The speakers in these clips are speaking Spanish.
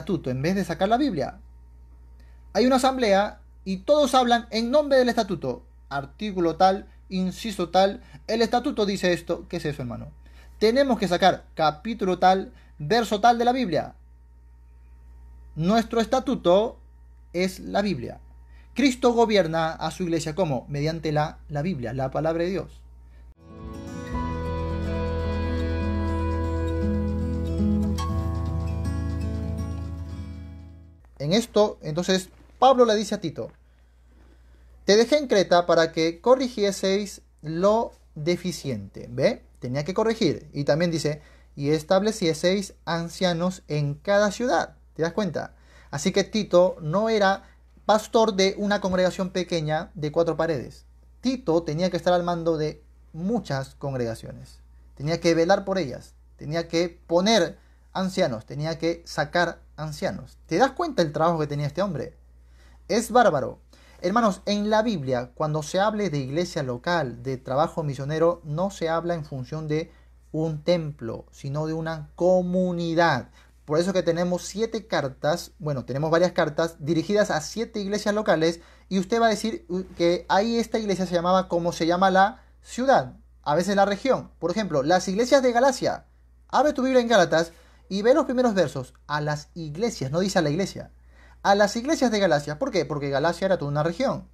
estatuto en vez de sacar la Biblia. Hay una asamblea y todos hablan en nombre del estatuto. Artículo tal, inciso tal. El estatuto dice esto. ¿Qué es eso, hermano? Tenemos que sacar capítulo tal, verso tal de la Biblia. Nuestro estatuto es la Biblia. Cristo gobierna a su iglesia ¿cómo? Mediante la Biblia, la palabra de Dios. En esto, entonces, Pablo le dice a Tito, te dejé en Creta para que corrigieseis lo deficiente. ¿Ve? Tenía que corregir. Y también dice, y establecieseis ancianos en cada ciudad. ¿Te das cuenta? Así que Tito no era pastor de una congregación pequeña de 4 paredes. Tito tenía que estar al mando de muchas congregaciones. Tenía que velar por ellas. Tenía que poner ancianos. Tenía que sacar ancianos. ¿Te das cuenta el trabajo que tenía este hombre? Es bárbaro. Hermanos, en la Biblia, cuando se hable de iglesia local, de trabajo misionero, no se habla en función de un templo, sino de una comunidad. Por eso que tenemos 7 cartas, bueno, tenemos varias cartas dirigidas a 7 iglesias locales y usted va a decir que ahí esta iglesia se llamaba como se llama la ciudad, a veces la región. Por ejemplo, las iglesias de Galacia. Abre tu Biblia en Gálatas y ve los primeros versos. A las iglesias, no dice a la iglesia. A las iglesias de Galacia. ¿Por qué? Porque Galacia era toda una región.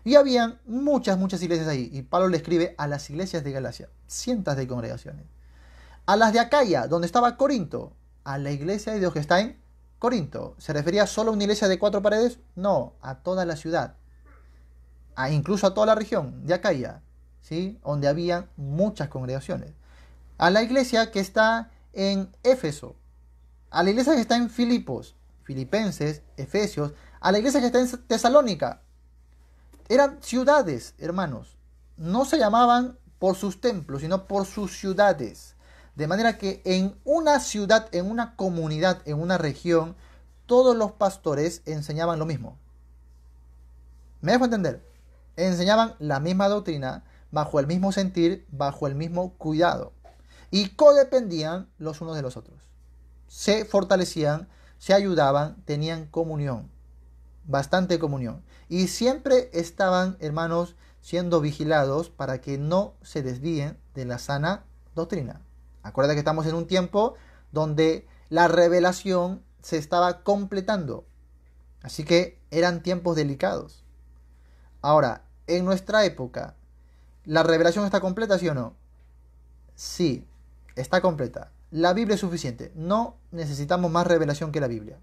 Y habían muchas iglesias ahí. Y Pablo le escribe a las iglesias de Galacia. Cientos de congregaciones. A las de Acaya, donde estaba Corinto. A la iglesia de Dios que está en Corinto. ¿Se refería solo a una iglesia de 4 paredes? No, a toda la ciudad. Incluso a toda la región de Acaya. ¿Sí? Donde había muchas congregaciones. A la iglesia que está en Éfeso. A la iglesia que está en Filipos. Filipenses, Efesios, a la iglesia que está en Tesalónica. Eran ciudades, hermanos. No se llamaban por sus templos, sino por sus ciudades. De manera que en una ciudad, en una comunidad, en una región, todos los pastores enseñaban lo mismo. ¿Me dejo entender? Enseñaban la misma doctrina, bajo el mismo sentir, bajo el mismo cuidado. Y codependían los unos de los otros. Se fortalecían, se ayudaban, tenían comunión, bastante comunión. Y siempre estaban, hermanos, siendo vigilados para que no se desvíen de la sana doctrina. Acuérdate que estamos en un tiempo donde la revelación se estaba completando. Así que eran tiempos delicados. Ahora, en nuestra época, ¿la revelación está completa, sí o no? Sí, está completa. La Biblia es suficiente. No necesitamos más revelación que la Biblia.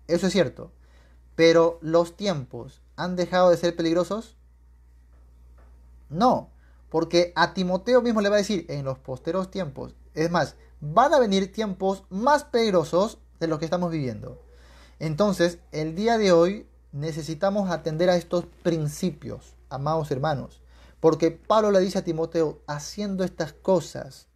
Eso es cierto. Pero ¿los tiempos han dejado de ser peligrosos? No. Porque a Timoteo mismo le va a decir en los posteros tiempos. Es más, van a venir tiempos más peligrosos de los que estamos viviendo. Entonces, el día de hoy necesitamos atender a estos principios, amados hermanos. Porque Pablo le dice a Timoteo, haciendo estas cosas,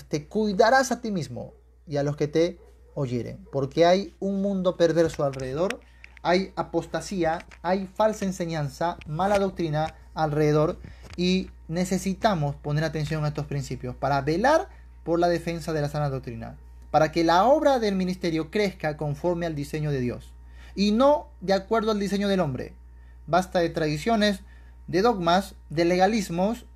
te cuidarás a ti mismo y a los que te oyeren. Porque hay un mundo perverso alrededor, hay apostasía, hay falsa enseñanza, mala doctrina alrededor y necesitamos poner atención a estos principios para velar por la defensa de la sana doctrina, para que la obra del ministerio crezca conforme al diseño de Dios y no de acuerdo al diseño del hombre. Basta de tradiciones, de dogmas, de legalismos,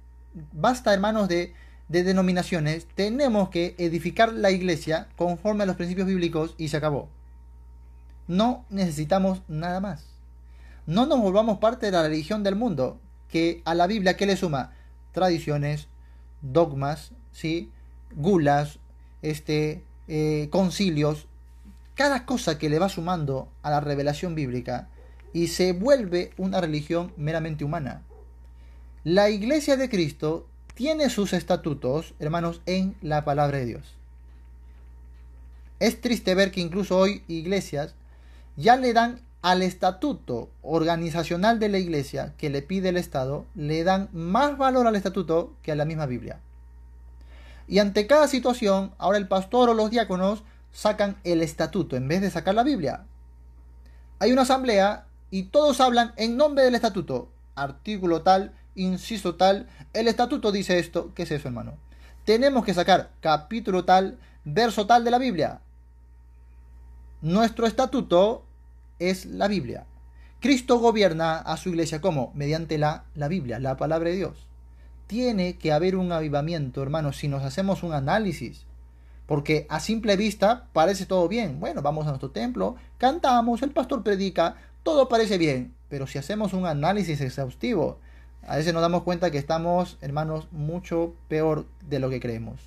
basta, hermanos, de denominaciones. Tenemos que edificar la iglesia conforme a los principios bíblicos y se acabó. No necesitamos nada más. No nos volvamos parte de la religión del mundo, que a la Biblia, ¿qué le suma? Tradiciones, dogmas, ¿sí? Gulas, concilios, cada cosa que le va sumando a la revelación bíblica y se vuelve una religión meramente humana. La iglesia de Cristo tiene sus estatutos, hermanos, en la palabra de Dios. Es triste ver que incluso hoy iglesias ya le dan al estatuto organizacional de la iglesia que le pide el Estado, le dan más valor al estatuto que a la misma Biblia. Y ante cada situación, ahora el pastor o los diáconos sacan el estatuto en vez de sacar la Biblia. Hay una asamblea y todos hablan en nombre del estatuto. Artículo tal, inciso tal, el estatuto dice esto. ¿Qué es eso, hermano? Tenemos que sacar capítulo tal, verso tal de la Biblia. Nuestro estatuto es la Biblia. Cristo gobierna a su iglesia ¿cómo? Mediante la Biblia, la palabra de Dios. Tiene que haber un avivamiento, hermanos, si nos hacemos un análisis. Porque a simple vista parece todo bien. Bueno, vamos a nuestro templo, cantamos, el pastor predica, todo parece bien. Pero si hacemos un análisis exhaustivo, a veces nos damos cuenta que estamos, hermanos, mucho peor de lo que creemos.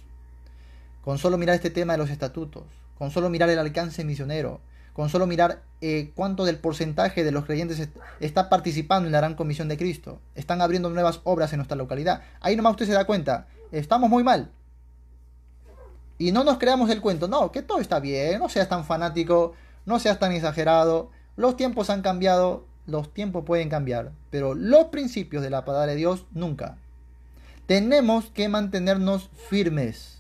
Con solo mirar este tema de los estatutos, con solo mirar el alcance misionero, con solo mirar cuánto del porcentaje de los creyentes está participando en la gran comisión de Cristo, están abriendo nuevas obras en nuestra localidad. Ahí nomás usted se da cuenta, estamos muy mal. Y no nos creamos el cuento, no, que todo está bien, no seas tan fanático, no seas tan exagerado, los tiempos han cambiado, los tiempos pueden cambiar, pero los principios de la palabra de Dios nunca. Tenemos que mantenernos firmes.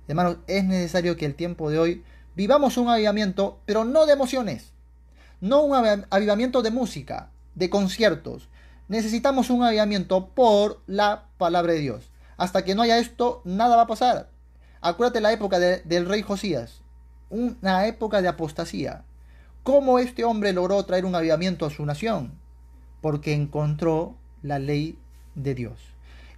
Hermanos, es necesario que el tiempo de hoy vivamos un avivamiento, pero no de emociones, no un avivamiento de música, de conciertos. Necesitamos un avivamiento por la palabra de Dios. Hasta que no haya esto, nada va a pasar. Acuérdate la época del rey Josías, una época de apostasía. ¿Cómo este hombre logró traer un avivamiento a su nación? Porque encontró la ley de Dios.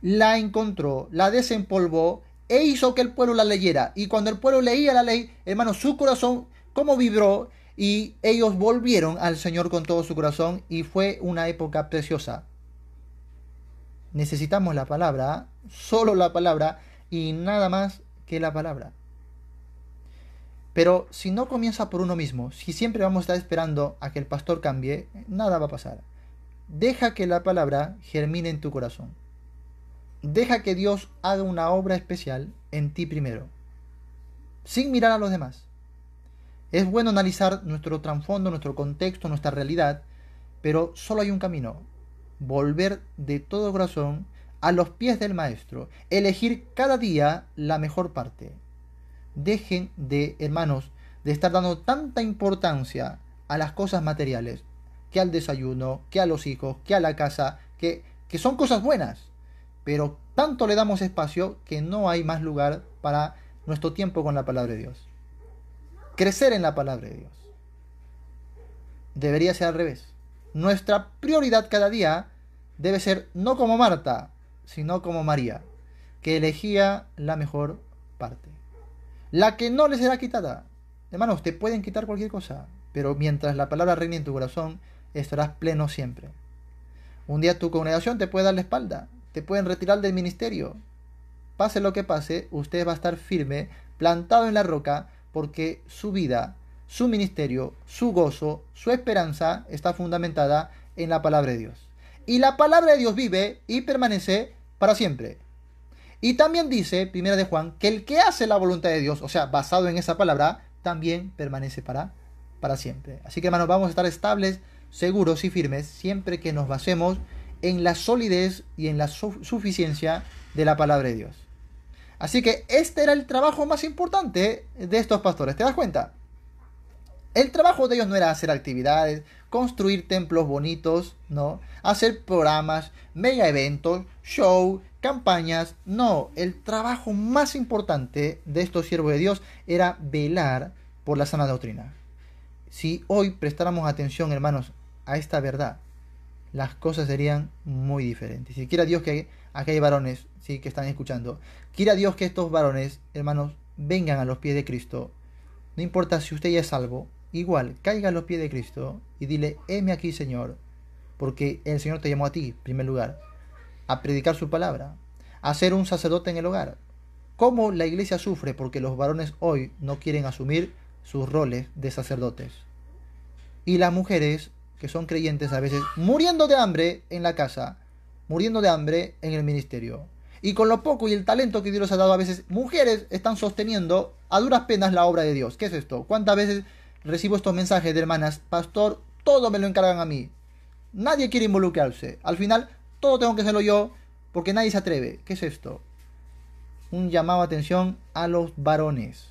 La encontró, la desempolvó e hizo que el pueblo la leyera. Y cuando el pueblo leía la ley, hermanos, su corazón, cómo vibró, y ellos volvieron al Señor con todo su corazón, y fue una época preciosa. Necesitamos la palabra, solo la palabra, y nada más que la palabra. Pero si no comienza por uno mismo, si siempre vamos a estar esperando a que el pastor cambie, nada va a pasar. Deja que la palabra germine en tu corazón. Deja que Dios haga una obra especial en ti primero, sin mirar a los demás. Es bueno analizar nuestro trasfondo, nuestro contexto, nuestra realidad, pero solo hay un camino: volver de todo corazón a los pies del Maestro, elegir cada día la mejor parte. Dejen de, hermanos, de estar dando tanta importancia a las cosas materiales, que al desayuno, que a los hijos, que a la casa, que son cosas buenas, pero tanto le damos espacio que no hay más lugar para nuestro tiempo con la palabra de Dios. Crecer en la palabra de Dios debería ser al revés. Nuestra prioridad cada día debe ser no como Marta, sino como María, que elegía la mejor parte, la que no le será quitada. Hermanos, te pueden quitar cualquier cosa, pero mientras la palabra reine en tu corazón, estarás pleno siempre. Un día tu congregación te puede dar la espalda, te pueden retirar del ministerio. Pase lo que pase, usted va a estar firme, plantado en la roca, porque su vida, su ministerio, su gozo, su esperanza está fundamentada en la palabra de Dios. Y la palabra de Dios vive y permanece para siempre. Y también dice, 1 de Juan, que el que hace la voluntad de Dios, o sea, basado en esa palabra, también permanece para siempre. Así que, hermanos, vamos a estar estables, seguros y firmes siempre que nos basemos en la solidez y en la suficiencia de la palabra de Dios. Así que este era el trabajo más importante de estos pastores. ¿Te das cuenta? El trabajo de ellos no era hacer actividades, construir templos bonitos, no, hacer programas, mega eventos, show, campañas. No, el trabajo más importante de estos siervos de Dios era velar por la sana doctrina. Si hoy prestáramos atención, hermanos, a esta verdad, las cosas serían muy diferentes. Si quiera Dios que aquí hay varones, sí, que están escuchando, quiera Dios que estos varones, hermanos, vengan a los pies de Cristo. No importa si usted ya es salvo, igual, caiga a los pies de Cristo y dile: heme aquí, Señor, porque el Señor te llamó a ti, en primer lugar, a predicar su palabra, a ser un sacerdote en el hogar. ¿Cómo la iglesia sufre porque los varones hoy no quieren asumir sus roles de sacerdotes? Y las mujeres, que son creyentes, a veces muriendo de hambre en la casa, muriendo de hambre en el ministerio. Y con lo poco y el talento que Dios les ha dado, a veces mujeres están sosteniendo a duras penas la obra de Dios. ¿Qué es esto? ¿Cuántas veces recibo estos mensajes de hermanas? Pastor, todo me lo encargan a mí. Nadie quiere involucrarse. Al final, todo tengo que hacerlo yo porque nadie se atreve. ¿Qué es esto? Un llamado a atención a los varones.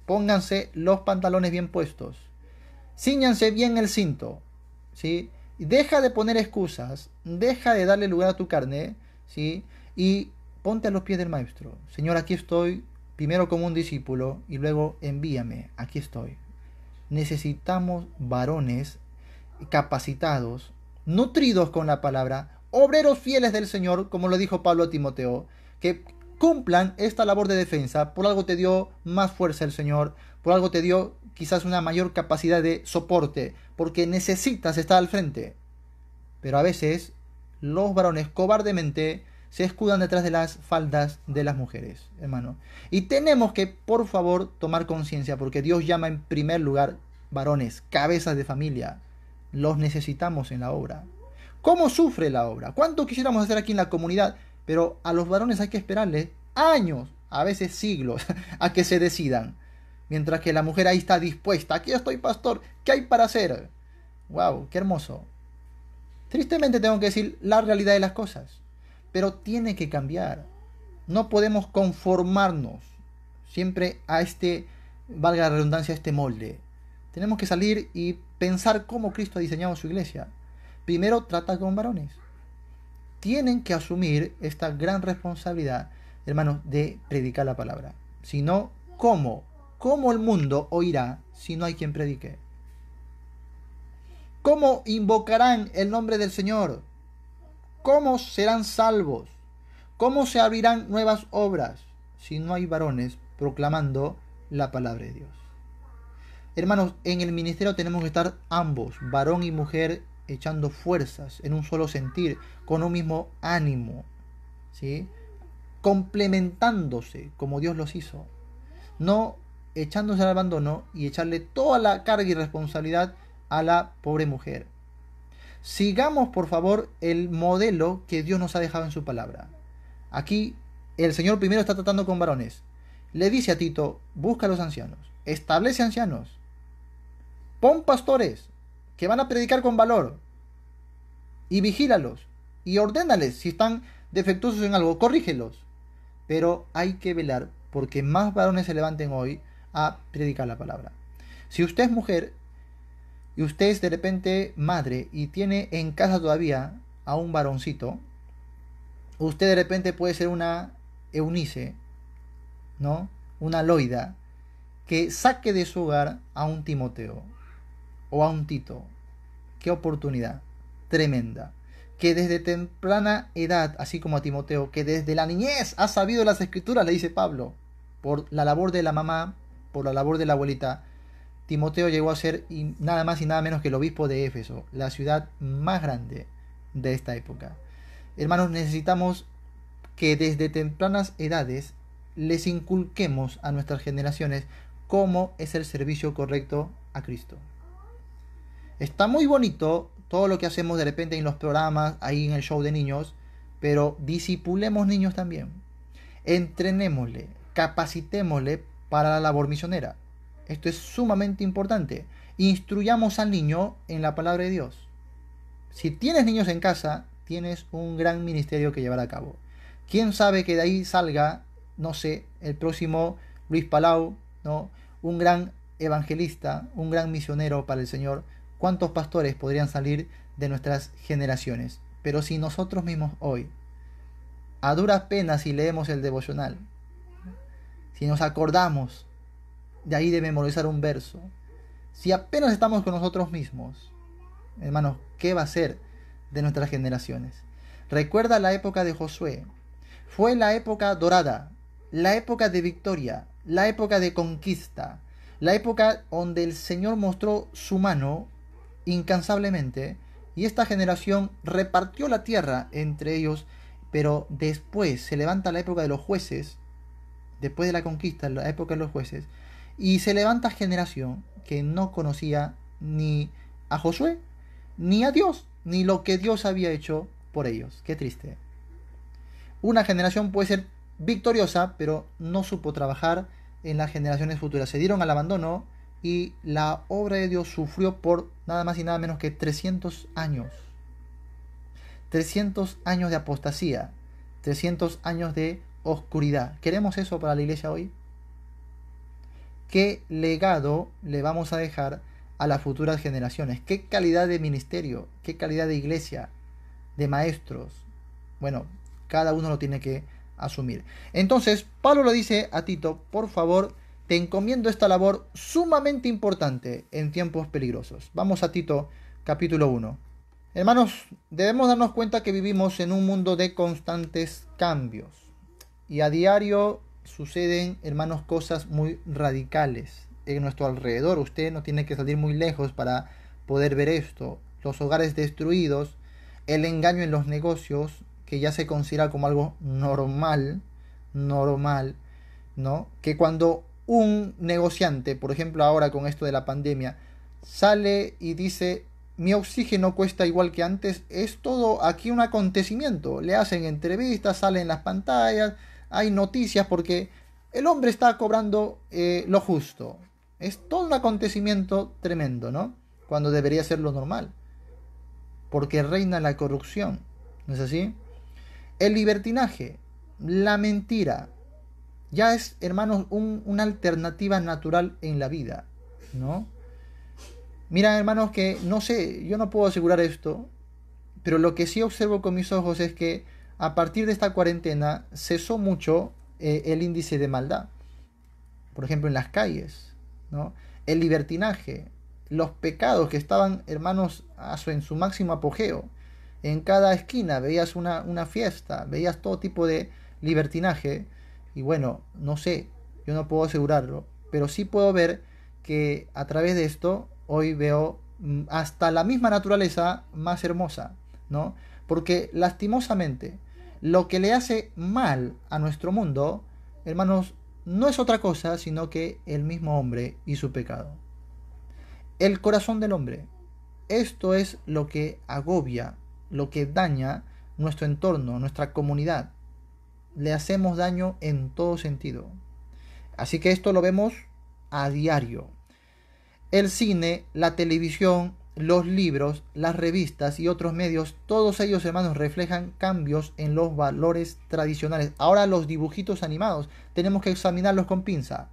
Pónganse los pantalones bien puestos. Cíñanse bien el cinto, ¿sí? Deja de poner excusas. Deja de darle lugar a tu carne, ¿sí? Y ponte a los pies del Maestro. Señor, aquí estoy, primero como un discípulo y luego envíame. Aquí estoy. necesitamos varones capacitados, nutridos con la palabra, obreros fieles del Señor, como lo dijo Pablo a Timoteo, que cumplan esta labor de defensa. Por algo te dio más fuerza el Señor, por algo te dio quizás una mayor capacidad de soporte, porque necesitas estar al frente. Pero a veces los varones cobardemente se escudan detrás de las faldas de las mujeres, hermano. Y tenemos que, por favor, tomar conciencia, porque Dios llama en primer lugar varones, cabezas de familia. Los necesitamos en la obra. ¿Cómo sufre la obra? ¿Cuánto quisiéramos hacer aquí en la comunidad? Pero a los varones hay que esperarles años, a veces siglos, a que se decidan. Mientras que la mujer ahí está dispuesta. Aquí estoy, pastor. ¿Qué hay para hacer? ¡Wow! ¡Qué hermoso! Tristemente tengo que decir la realidad de las cosas. Pero tiene que cambiar. No podemos conformarnos siempre a valga la redundancia, a este molde. Tenemos que salir y pensar cómo Cristo ha diseñado su iglesia. Primero, trata con varones. Tienen que asumir esta gran responsabilidad, hermanos, de predicar la palabra. Si no, ¿cómo? ¿Cómo el mundo oirá si no hay quien predique? ¿Cómo invocarán el nombre del Señor? ¿Cómo serán salvos? ¿Cómo se abrirán nuevas obras si no hay varones proclamando la palabra de Dios? Hermanos, en el ministerio tenemos que estar ambos, varón y mujer, echando fuerzas en un solo sentir, con un mismo ánimo, ¿sí? Complementándose como Dios los hizo, no echándose al abandono y echarle toda la carga y responsabilidad a la pobre mujer. Sigamos, por favor, el modelo que Dios nos ha dejado en su palabra. Aquí el Señor primero está tratando con varones. Le dice a Tito: busca a los ancianos, establece ancianos, pon pastores que van a predicar con valor y vigílalos y ordénales. Si están defectuosos en algo, corrígelos. Pero hay que velar porque más varones se levanten hoy a predicar la palabra. Si usted es mujer y usted es de repente madre y tiene en casa todavía a un varoncito, usted de repente puede ser una Eunice, ¿no? Una Loida, que saque de su hogar a un Timoteo o a un Tito. Qué oportunidad tremenda. Que desde temprana edad, así como a Timoteo, que desde la niñez ha sabido las escrituras, le dice Pablo, por la labor de la mamá, por la labor de la abuelita, Timoteo llegó a ser nada más y nada menos que el obispo de Éfeso, la ciudad más grande de esta época. Hermanos, necesitamos que desde tempranas edades les inculquemos a nuestras generaciones cómo es el servicio correcto a Cristo. Está muy bonito todo lo que hacemos de repente en los programas, ahí en el show de niños, pero discipulemos niños también. Entrenémosle, capacitémosle para la labor misionera. Esto es sumamente importante. Instruyamos al niño en la palabra de Dios. Si tienes niños en casa, tienes un gran ministerio que llevar a cabo. ¿Quién sabe que de ahí salga, no sé, el próximo Luis Palau, ¿no? Un gran evangelista, un gran misionero para el Señor? ¿Cuántos pastores podrían salir de nuestras generaciones? Pero si nosotros mismos hoy, a duras penas si leemos el devocional, si nos acordamos de ahí de memorizar un verso, si apenas estamos con nosotros mismos, hermanos, ¿qué va a ser de nuestras generaciones? Recuerda la época de Josué. Fue la época dorada, la época de victoria, la época de conquista, la época donde el Señor mostró su mano incansablemente, y esta generación repartió la tierra entre ellos. Pero después se levanta la época de los jueces, después de la conquista, la época de los jueces, y se levanta generación que no conocía ni a Josué, ni a Dios, ni lo que Dios había hecho por ellos. Qué triste. Una generación puede ser victoriosa, pero no supo trabajar en las generaciones futuras. Se dieron al abandono y la obra de Dios sufrió por nada más y nada menos que 300 años. 300 años de apostasía, 300 años de oscuridad. ¿Queremos eso para la iglesia hoy? ¿Qué legado le vamos a dejar a las futuras generaciones? ¿Qué calidad de ministerio? ¿Qué calidad de iglesia? ¿De maestros? Bueno, cada uno lo tiene que asumir. Entonces, Pablo le dice a Tito: por favor, te encomiendo esta labor sumamente importante en tiempos peligrosos. Vamos a Tito, capítulo 1. Hermanos, debemos darnos cuenta que vivimos en un mundo de constantes cambios. Y a diario suceden, hermanos, cosas muy radicales en nuestro alrededor. Usted no tiene que salir muy lejos para poder ver esto. Los hogares destruidos, el engaño en los negocios, que ya se considera como algo normal, ¿no? Que cuando un negociante, por ejemplo ahora con esto de la pandemia, sale y dice, mi oxígeno cuesta igual que antes, es todo aquí un acontecimiento. Le hacen entrevistas, salen en las pantallas, hay noticias porque el hombre está cobrando lo justo. Es todo un acontecimiento tremendo, ¿no? Cuando debería ser lo normal. Porque reina la corrupción, ¿no es así? El libertinaje, la mentira, ya es, hermanos, una alternativa natural en la vida, ¿no? Mira, hermanos, que no sé, yo no puedo asegurar esto, pero lo que sí observo con mis ojos es que a partir de esta cuarentena cesó mucho el índice de maldad. Por ejemplo, en las calles, ¿no? El libertinaje, los pecados que estaban, hermanos, en su máximo apogeo. En cada esquina veías una fiesta, veías todo tipo de libertinaje. Y bueno, no sé, yo no puedo asegurarlo, pero sí puedo ver que a través de esto hoy veo hasta la misma naturaleza más hermosa, ¿no? Porque lastimosamente lo que le hace mal a nuestro mundo, hermanos, no es otra cosa sino que el mismo hombre y su pecado. El corazón del hombre. Esto es lo que agobia, lo que daña nuestro entorno, nuestra comunidad. Le hacemos daño en todo sentido. Así que esto lo vemos a diario. El cine, la televisión, los libros, las revistas y otros medios, todos ellos, hermanos, reflejan cambios en los valores tradicionales. Ahora los dibujitos animados, tenemos que examinarlos con pinza,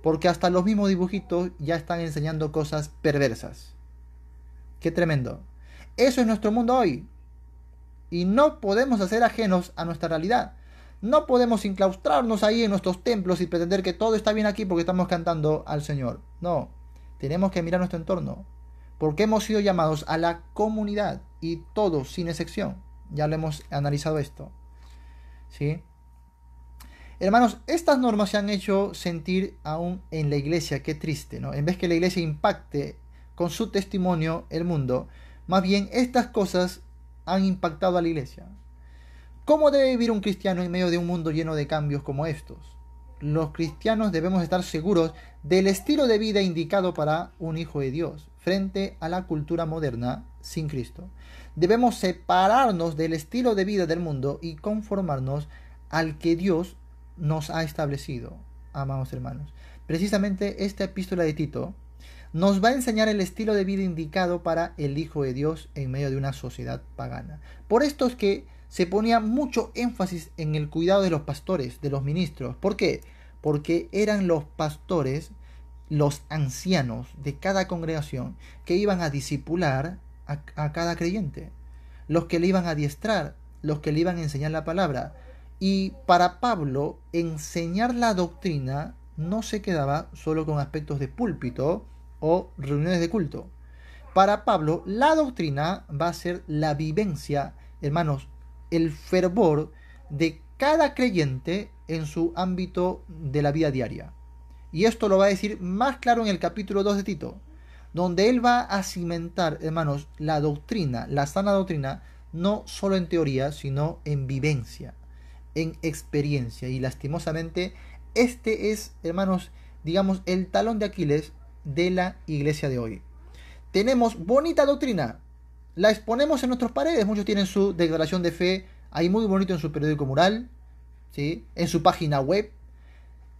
porque hasta los mismos dibujitos ya están enseñando cosas perversas. Qué tremendo. Eso es nuestro mundo hoy. Y no podemos hacer ajenos a nuestra realidad. No podemos enclaustrarnos ahí en nuestros templos y pretender que todo está bien aquí porque estamos cantando al Señor. No, tenemos que mirar nuestro entorno. Porque hemos sido llamados a la comunidad y todos sin excepción. Ya lo hemos analizado esto. ¿Sí? Hermanos, estas normas se han hecho sentir aún en la iglesia. Qué triste, ¿no? En vez que la iglesia impacte con su testimonio el mundo, más bien estas cosas han impactado a la iglesia. ¿Cómo debe vivir un cristiano en medio de un mundo lleno de cambios como estos? Los cristianos debemos estar seguros del estilo de vida indicado para un hijo de Dios frente a la cultura moderna sin Cristo. Debemos separarnos del estilo de vida del mundo y conformarnos al que Dios nos ha establecido, amados hermanos. Precisamente esta epístola de Tito nos va a enseñar el estilo de vida indicado para el Hijo de Dios en medio de una sociedad pagana. Por esto es que se ponía mucho énfasis en el cuidado de los pastores, de los ministros. ¿Por qué? Porque eran los pastores, los ancianos de cada congregación, que iban a discipular a cada creyente, los que le iban a adiestrar, los que le iban a enseñar la palabra. Y para Pablo, enseñar la doctrina no se quedaba solo con aspectos de púlpito o reuniones de culto. Para Pablo, la doctrina va a ser la vivencia, hermanos, el fervor de cada creyente en su ámbito de la vida diaria. Y esto lo va a decir más claro en el capítulo 2 de Tito, donde él va a cimentar, hermanos, la doctrina, la sana doctrina, no solo en teoría, sino en vivencia, en experiencia. Y lastimosamente, este es, hermanos, digamos, el talón de Aquiles de la iglesia de hoy. Tenemos bonita doctrina, la exponemos en nuestras paredes. Muchos tienen su declaración de fe ahí muy bonito en su periódico mural, ¿sí? En su página web.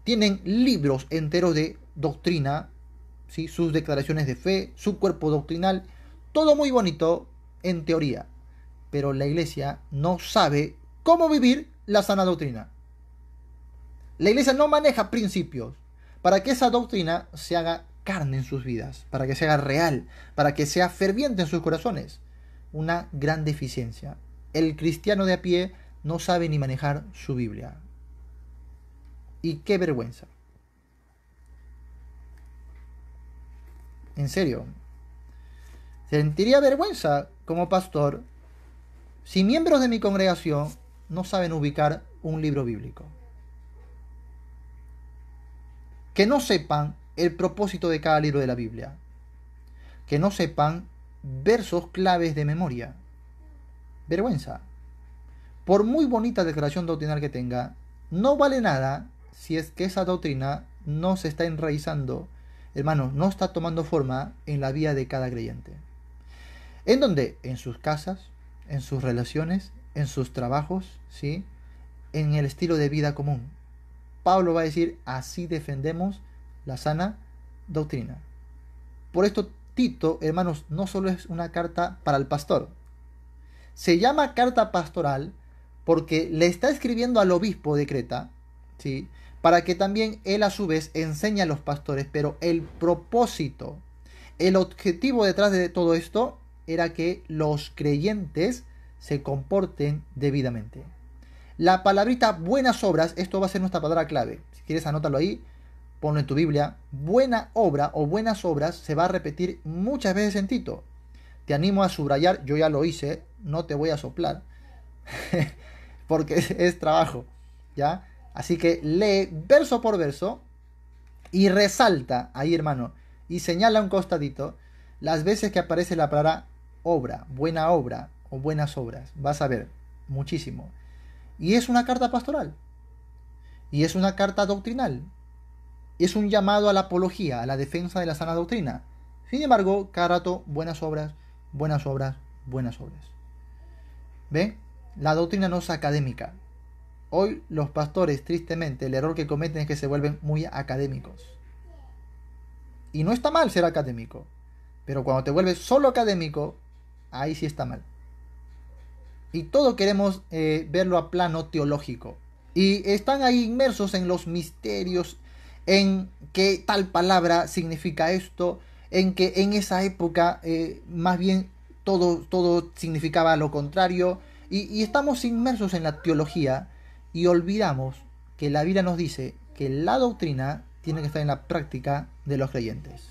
Tienen libros enteros de doctrina, ¿sí? Sus declaraciones de fe, su cuerpo doctrinal, todo muy bonito en teoría. Pero la iglesia no sabe cómo vivir la sana doctrina. La iglesia no maneja principios para que esa doctrina se haga carne en sus vidas, para que sea real, para que sea ferviente en sus corazones. Una gran deficiencia. El cristiano de a pie no sabe ni manejar su Biblia. Y qué vergüenza. En serio. Sentiría vergüenza como pastor si miembros de mi congregación no saben ubicar un libro bíblico. Que no sepan el propósito de cada libro de la Biblia. Que no sepan versos claves de memoria. Vergüenza. Por muy bonita declaración doctrinal que tenga, no vale nada si es que esa doctrina no se está enraizando, hermanos, no está tomando forma en la vida de cada creyente. ¿En dónde? En sus casas, en sus relaciones, en sus trabajos, ¿sí? En el estilo de vida común. Pablo va a decir, así defendemos la sana doctrina. Por esto, Tito, hermanos, no solo es una carta para el pastor. Se llama carta pastoral porque le está escribiendo al obispo de Creta, ¿sí? Para que también él a su vez enseñe a los pastores, pero el propósito, el objetivo detrás de todo esto era que los creyentes se comporten debidamente. La palabrita buenas obras, esto va a ser nuestra palabra clave. Si quieres anótalo ahí, ponlo en tu Biblia. Buena obra o buenas obras se va a repetir muchas veces en Tito. Te animo a subrayar, yo ya lo hice, no te voy a soplar, porque es trabajo, ¿ya? Así que lee verso por verso y resalta ahí, hermano, y señala un costadito las veces que aparece la palabra obra o buenas obras. Vas a ver, muchísimo. Y es una carta pastoral. Y es una carta doctrinal. Y es un llamado a la apología, a la defensa de la sana doctrina. Sin embargo, cada rato, buenas obras, buenas obras, buenas obras. ¿Ven? La doctrina no es académica. Hoy los pastores, tristemente, el error que cometen es que se vuelven muy académicos. Y no está mal ser académico. Pero cuando te vuelves solo académico, ahí sí está mal. Y todo queremos verlo a plano teológico. Y están ahí inmersos en los misterios, en que tal palabra significa esto, en que en esa época más bien todo significaba lo contrario. Y estamos inmersos en la teología y olvidamos que la Biblia nos dice que la doctrina tiene que estar en la práctica de los creyentes.